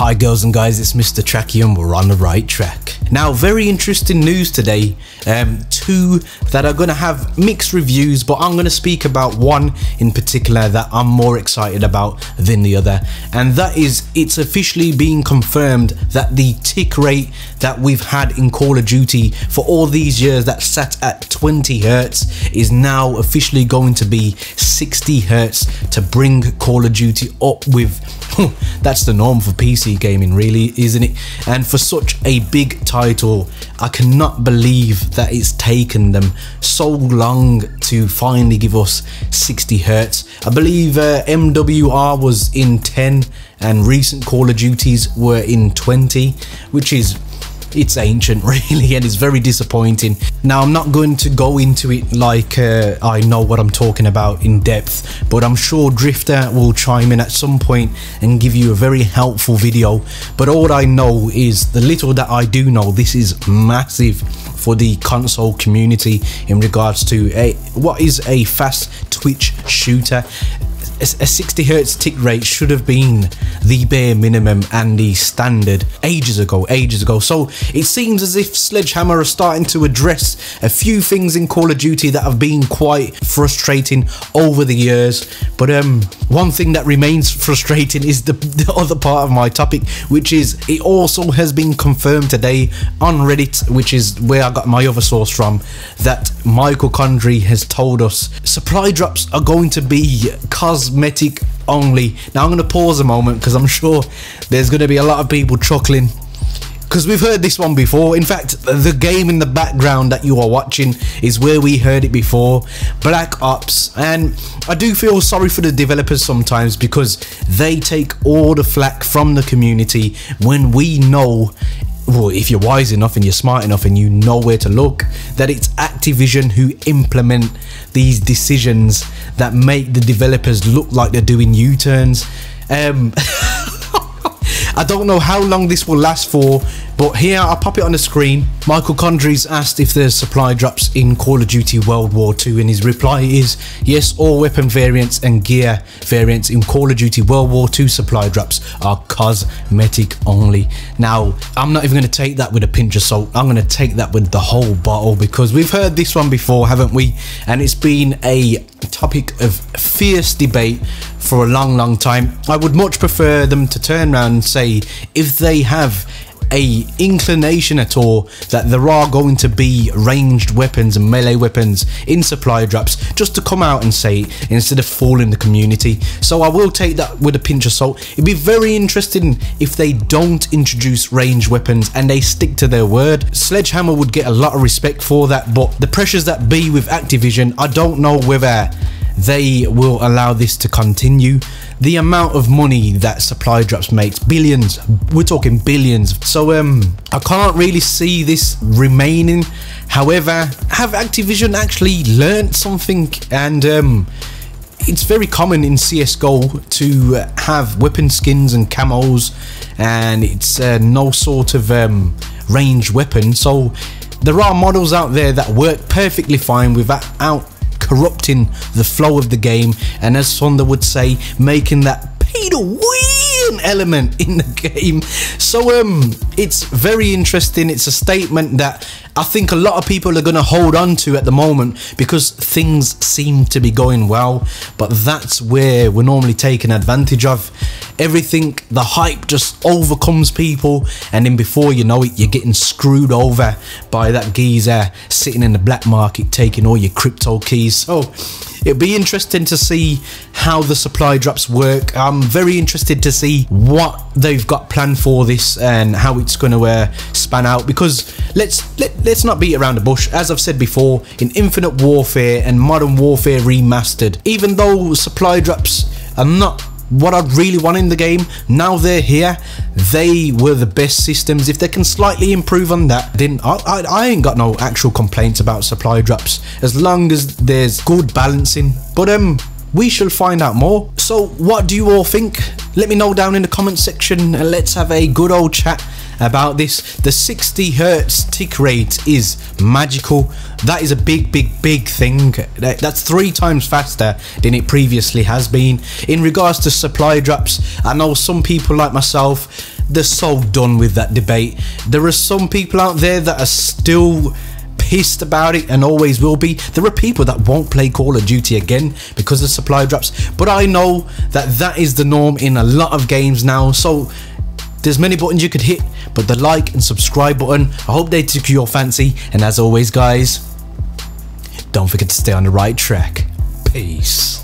Hi girls and guys, it's Mr. Tracky and we're on the right track. Now, very interesting news today. Two that are going to have mixed reviews, but I'm going to speak about one in particular that I'm more excited about than the other. And that is, it's officially being confirmed that the tick rate that we've had in Call of Duty for all these years that sat at 20 Hertz is now officially going to be 60 Hertz to bring Call of Duty up with that's the norm for PC gaming, really, isn't it? And for such a big title, I cannot believe that it's taken them so long to finally give us 60 Hertz. I believe MWR was in 10 and recent Call of Duties were in 20, which is, it's ancient really, and it's very disappointing. Now, I'm not going to go into it like I know what I'm talking about in depth, but I'm sure Drifter will chime in at some point and give you a very helpful video. But all I know is, the little that I do know, this is massive for the console community in regards to what is a fast twitch shooter. A 60 Hertz tick rate should have been the bare minimum and the standard ages ago. So it seems as if Sledgehammer are starting to address a few things in Call of Duty that have been quite frustrating over the years. But one thing that remains frustrating is the other part of my topic, which is it also has been confirmed today on Reddit, which is where I got my other source from, that Michael Condrey has told us supply drops are going to be cosmetic only. Now I'm going to pause a moment because I'm sure there's going to be a lot of people chuckling, because we've heard this one before. In fact, the game in the background that you are watching is where we heard it before, Black Ops. And I do feel sorry for the developers sometimes, because they take all the flack from the community when we know, well, if you're wise enough and you're smart enough and you know where to look, that it's Activision who implement these decisions that make the developers look like they're doing U-turns. I don't know how long this will last for, but here I'll pop it on the screen. Michael Condrey's asked if there's supply drops in Call of Duty World War II, and his reply is yes, all weapon variants and gear variants in Call of Duty World War II supply drops are cosmetic only. Now, I'm not even going to take that with a pinch of salt. I'm going to take that with the whole bottle, because we've heard this one before, haven't we? And it's been a topic of fierce debate for a long time. I would much prefer them to turn around and say, if they have a inclination at all that there are going to be ranged weapons and melee weapons in supply drops, just to come out and say it instead of fooling the community. So I will take that with a pinch of salt. It'd be very interesting if they don't introduce ranged weapons and they stick to their word. Sledgehammer would get a lot of respect for that, but the pressures that be with Activision, I don't know whether they will allow this to continue. The amount of money that supply drops makes, billions, we're talking billions. So I can't really see this remaining. However, have Activision actually learned something? And it's very common in CSGO to have weapon skins and camos, and it's no sort of ranged weapon. So there are models out there that work perfectly fine without corrupting the flow of the game, and as Thunder would say, making that pay to win element in the game. So it's very interesting. It's a statement that I think a lot of people are going to hold on to at the moment, because things seem to be going well, but that's where we're normally taken advantage of. Everything, the hype just overcomes people, and then before you know it, you're getting screwed over by that geezer sitting in the black market taking all your crypto keys. So it'll be interesting to see how the supply drops work. I'm very interested to see what they've got planned for this and how it's going to span out, because let's not beat around the bush. As I've said before, in Infinite Warfare and Modern Warfare Remastered, even though supply drops are not what I'd really want in the game, now they're here. They were the best systems. If they can slightly improve on that, then I ain't got no actual complaints about supply drops, as long as there's good balancing. But we shall find out more. So what do you all think? Let me know down in the comment section, and let's have a good old chat about this. The 60 Hertz tick rate is magical. That is a big thing. That's 3 times faster than it previously has been. In regards to supply drops, I know some people like myself, they're so done with that debate. There are some people out there that are still pissed about it and always will be. There are people that won't play Call of Duty again because of supply drops, but I know that that is the norm in a lot of games now. So there's many buttons you could hit, but the like and subscribe button, I hope they took your fancy. And as always guys, don't forget to stay on the right track. Peace.